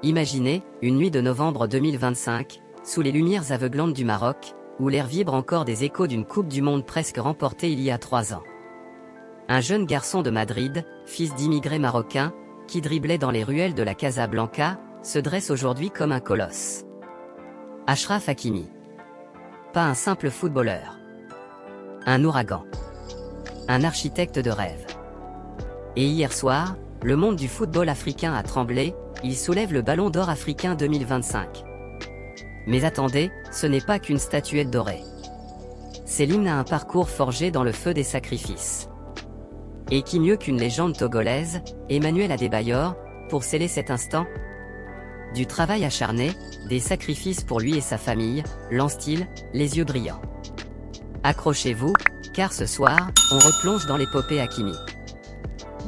Imaginez, une nuit de novembre 2025, sous les lumières aveuglantes du Maroc, où l'air vibre encore des échos d'une Coupe du Monde presque remportée il y a 3 ans. Un jeune garçon de Madrid, fils d'immigrés marocains, qui driblait dans les ruelles de la Casablanca, se dresse aujourd'hui comme un colosse. Achraf Hakimi. Pas un simple footballeur. Un ouragan. Un architecte de rêve. Et hier soir, le monde du football africain a tremblé, il soulève le Ballon d'Or africain 2025. Mais attendez, ce n'est pas qu'une statuette dorée. C'est l'hymne à un parcours forgé dans le feu des sacrifices. Et qui mieux qu'une légende togolaise, Emmanuel Adebayor, pour sceller cet instant? Du travail acharné, des sacrifices pour lui et sa famille, lance-t-il, les yeux brillants. Accrochez-vous, car ce soir, on replonge dans l'épopée Hakimi.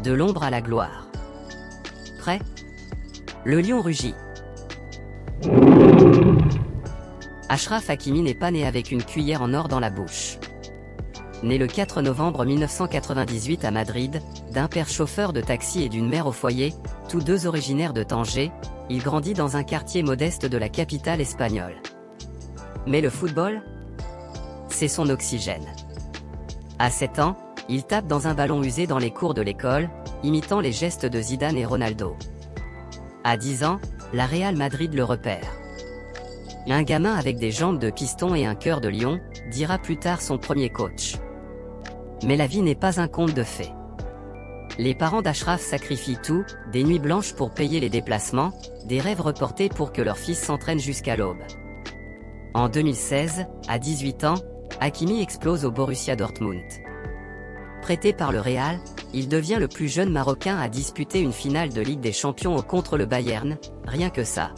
De l'ombre à la gloire. Prêt? Le lion rugit. Achraf Hakimi n'est pas né avec une cuillère en or dans la bouche. Né le 4 novembre 1998 à Madrid, d'un père chauffeur de taxi et d'une mère au foyer, tous deux originaires de Tanger, il grandit dans un quartier modeste de la capitale espagnole. Mais le football? C'est son oxygène. À 7 ans, il tape dans un ballon usé dans les cours de l'école, imitant les gestes de Zidane et Ronaldo. À 10 ans, la Real Madrid le repère. Un gamin avec des jambes de piston et un cœur de lion, dira plus tard son premier coach. Mais la vie n'est pas un conte de fées. Les parents d'Achraf sacrifient tout, des nuits blanches pour payer les déplacements, des rêves reportés pour que leur fils s'entraîne jusqu'à l'aube. En 2016, à 18 ans, Hakimi explose au Borussia Dortmund. Prêté par le Real, il devient le plus jeune Marocain à disputer une finale de Ligue des Champions contre le Bayern, rien que ça.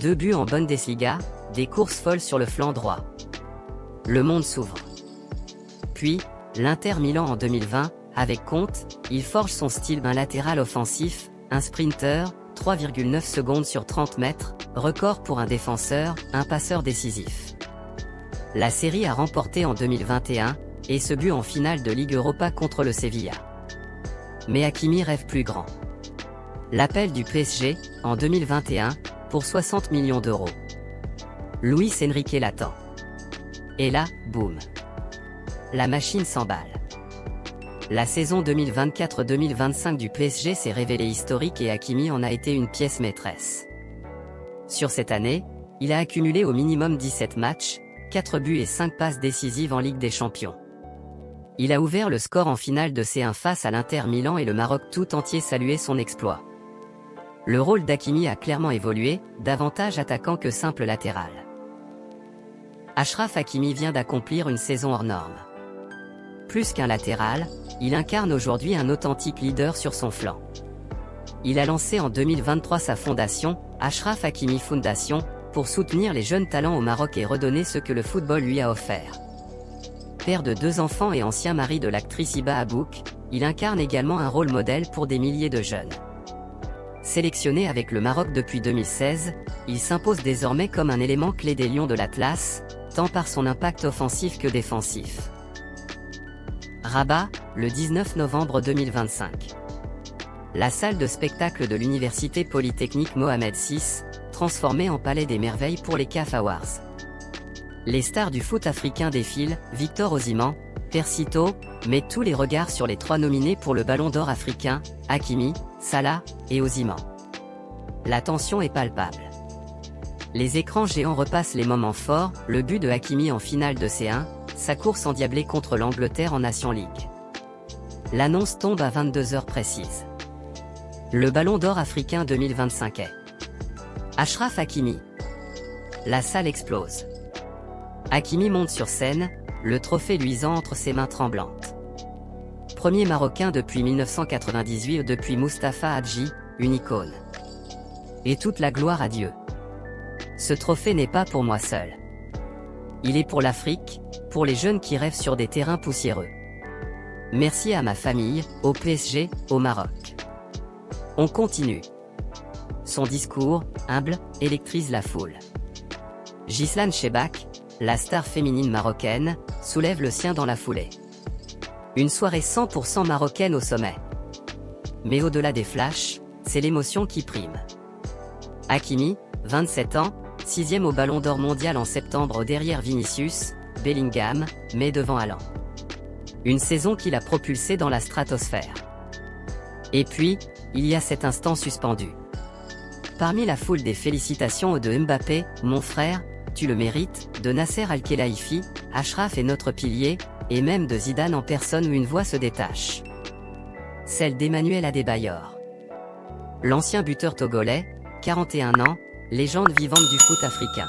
2 buts en Bundesliga, des courses folles sur le flanc droit. Le monde s'ouvre. Puis, l'Inter Milan en 2020, avec Conte, il forge son style, un latéral offensif, un sprinter, 3,9 secondes sur 30 mètres, record pour un défenseur, un passeur décisif. La série a remporté en 2021, et ce but en finale de Ligue Europa contre le Sevilla. Mais Hakimi rêve plus grand. L'appel du PSG, en 2021, pour 60 millions d'euros. Luis Enrique l'attend. Et là, boum. La machine s'emballe. La saison 2024-2025 du PSG s'est révélée historique et Hakimi en a été une pièce maîtresse. Sur cette année, il a accumulé au minimum 17 matchs, 4 buts et 5 passes décisives en Ligue des Champions. Il a ouvert le score en finale de C1 face à l'Inter Milan et le Maroc tout entier saluait son exploit. Le rôle d'Hakimi a clairement évolué, davantage attaquant que simple latéral. Achraf Hakimi vient d'accomplir une saison hors norme. Plus qu'un latéral, il incarne aujourd'hui un authentique leader sur son flanc. Il a lancé en 2023 sa fondation, Achraf Hakimi Foundation, pour soutenir les jeunes talents au Maroc et redonner ce que le football lui a offert. Père de 2 enfants et ancien mari de l'actrice Hiba Abouk, il incarne également un rôle modèle pour des milliers de jeunes. Sélectionné avec le Maroc depuis 2016, il s'impose désormais comme un élément clé des Lions de l'Atlas, tant par son impact offensif que défensif. Rabat, le 19 novembre 2025. La salle de spectacle de l'Université Polytechnique Mohamed VI, transformée en palais des merveilles pour les CAF Awards. Les stars du foot africain défilent, Victor Osimhen, Persito, met tous les regards sur les 3 nominés pour le Ballon d'Or africain, Hakimi, Salah et Osimhen. La tension est palpable. Les écrans géants repassent les moments forts, le but de Hakimi en finale de C1, sa course endiablée contre l'Angleterre en Nation League. L'annonce tombe à 22h précises. Le Ballon d'Or africain 2025 est Achraf Hakimi. La salle explose. Hakimi monte sur scène, le trophée luisant entre ses mains tremblantes. Premier Marocain depuis 1998 depuis Mustapha Hadji, une icône. Et toute la gloire à Dieu. Ce trophée n'est pas pour moi seul. Il est pour l'Afrique, pour les jeunes qui rêvent sur des terrains poussiéreux. Merci à ma famille, au PSG, au Maroc. On continue. Son discours, humble, électrise la foule. Ghislaine Chebak, la star féminine marocaine, soulève le sien dans la foulée. Une soirée 100% marocaine au sommet. Mais au-delà des flashs, c'est l'émotion qui prime. Hakimi, 27 ans, 6e au Ballon d'Or mondial en septembre derrière Vinicius, Bellingham, mais devant Haaland. Une saison qui l'a propulsé dans la stratosphère. Et puis, il y a cet instant suspendu. Parmi la foule des félicitations de Mbappé, mon frère, tu le mérites, de Nasser Al-Khelaifi, Achraf est notre pilier, et même de Zidane en personne où une voix se détache. Celle d'Emmanuel Adebayor. L'ancien buteur togolais, 41 ans, légende vivante du foot africain.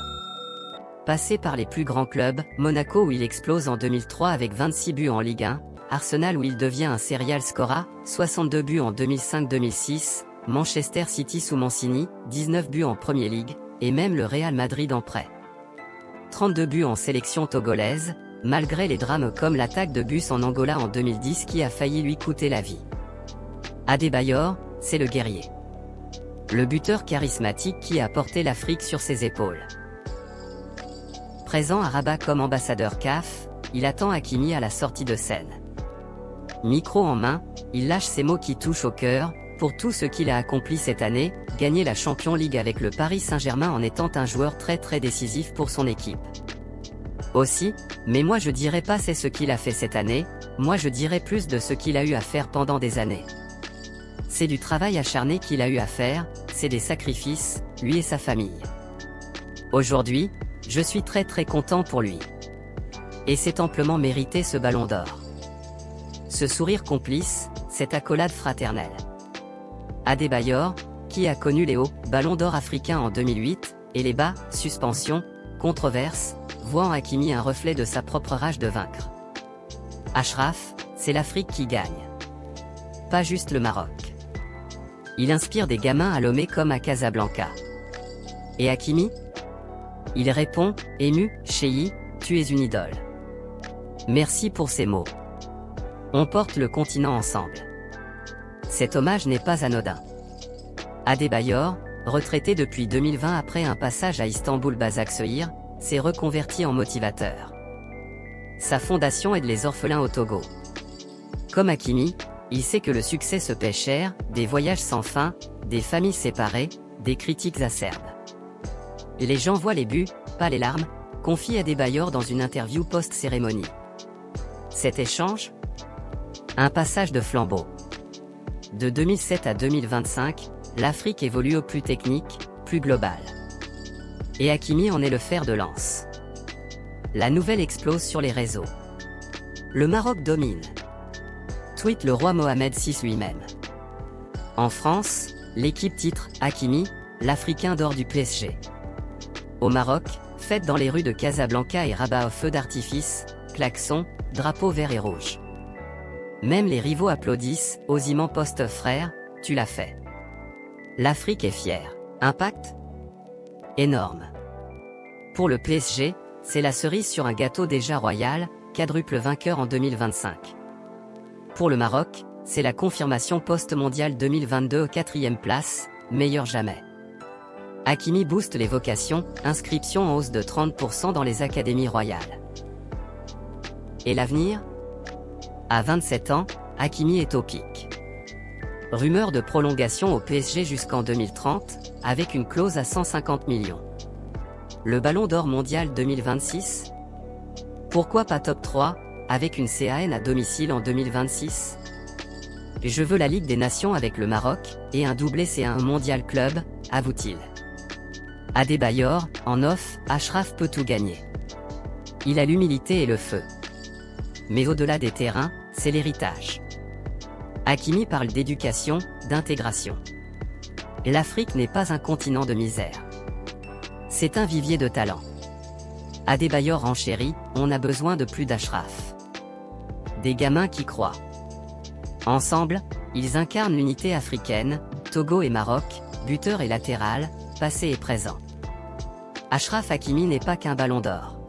Passé par les plus grands clubs, Monaco où il explose en 2003 avec 26 buts en Ligue 1, Arsenal où il devient un serial scorer, 62 buts en 2005-2006, Manchester City sous Mancini, 19 buts en Premier League, et même le Real Madrid en prêt. 32 buts en sélection togolaise, malgré les drames comme l'attaque de bus en Angola en 2010 qui a failli lui coûter la vie. Adebayor, c'est le guerrier. Le buteur charismatique qui a porté l'Afrique sur ses épaules. Présent à Rabat comme ambassadeur CAF, il attend Hakimi à la sortie de scène. Micro en main, il lâche ces mots qui touchent au cœur, pour tout ce qu'il a accompli cette année, gagner la Champions League avec le Paris Saint-Germain en étant un joueur très décisif pour son équipe. Aussi, mais moi je dirais pas c'est ce qu'il a fait cette année, moi je dirais plus de ce qu'il a eu à faire pendant des années. C'est du travail acharné qu'il a eu à faire, c'est des sacrifices, lui et sa famille. Aujourd'hui, je suis très content pour lui. Et c'est amplement mérité ce ballon d'or. Ce sourire complice, cette accolade fraternelle. Adebayor, qui a connu les hauts, ballon d'or africain en 2008, et les bas, suspension, controverse, voit en Hakimi un reflet de sa propre rage de vaincre. Achraf, c'est l'Afrique qui gagne. Pas juste le Maroc. Il inspire des gamins à Lomé comme à Casablanca. Et Hakimi? Il répond, ému, Cheyi, tu es une idole. Merci pour ces mots. On porte le continent ensemble. Cet hommage n'est pas anodin. Adebayor, retraité depuis 2020 après un passage à Istanbul Başakşehir, s'est reconverti en motivateur. Sa fondation aide les orphelins au Togo. Comme Hakimi, il sait que le succès se paie cher, des voyages sans fin, des familles séparées, des critiques acerbes. Les gens voient les buts, pas les larmes, confie Adebayor dans une interview post-cérémonie. Cet échange? Un passage de flambeau. De 2007 à 2025, l'Afrique évolue au plus technique, plus global. Et Hakimi en est le fer de lance. La nouvelle explose sur les réseaux. Le Maroc domine. Tweet le roi Mohamed VI lui-même. En France, l'équipe titre « Hakimi, l'Africain d'or du PSG ». Au Maroc, fête dans les rues de Casablanca et Rabat au feu d'artifice, klaxons, drapeaux verts et rouges. Même les rivaux applaudissent, Osimhen poste frère, tu l'as fait. L'Afrique est fière. Impact? Énorme. Pour le PSG, c'est la cerise sur un gâteau déjà royal, quadruple vainqueur en 2025. Pour le Maroc, c'est la confirmation post-mondial 2022 aux 4e place, meilleur jamais. Hakimi booste les vocations, inscription en hausse de 30% dans les académies royales. Et l'avenir? À 27 ans, Hakimi est au pic. Rumeur de prolongation au PSG jusqu'en 2030, avec une clause à 150 millions. Le Ballon d'Or mondial 2026? Pourquoi pas top 3, avec une CAN à domicile en 2026? Je veux la Ligue des Nations avec le Maroc, et un doublé C1 mondial club, avoue-t-il. Adebayor, en off, Achraf peut tout gagner. Il a l'humilité et le feu. Mais au-delà des terrains, c'est l'héritage. Hakimi parle d'éducation, d'intégration. L'Afrique n'est pas un continent de misère. C'est un vivier de talent. Adebayor renchérit, on a besoin de plus d'Achraf. Des gamins qui croient. Ensemble, ils incarnent l'unité africaine, Togo et Maroc, buteur et latéral, passé et présent. Achraf Hakimi n'est pas qu'un ballon d'or.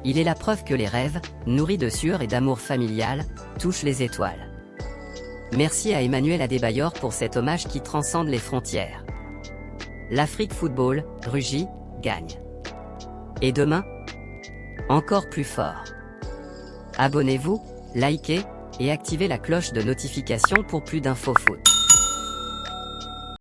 Il est la preuve que les rêves, nourris de sueur et d'amour familial, touchent les étoiles. Merci à Emmanuel Adebayor pour cet hommage qui transcende les frontières. L'Afrique Football, rugit, gagne. Et demain? Encore plus fort. Abonnez-vous, likez, et activez la cloche de notification pour plus d'infos foot.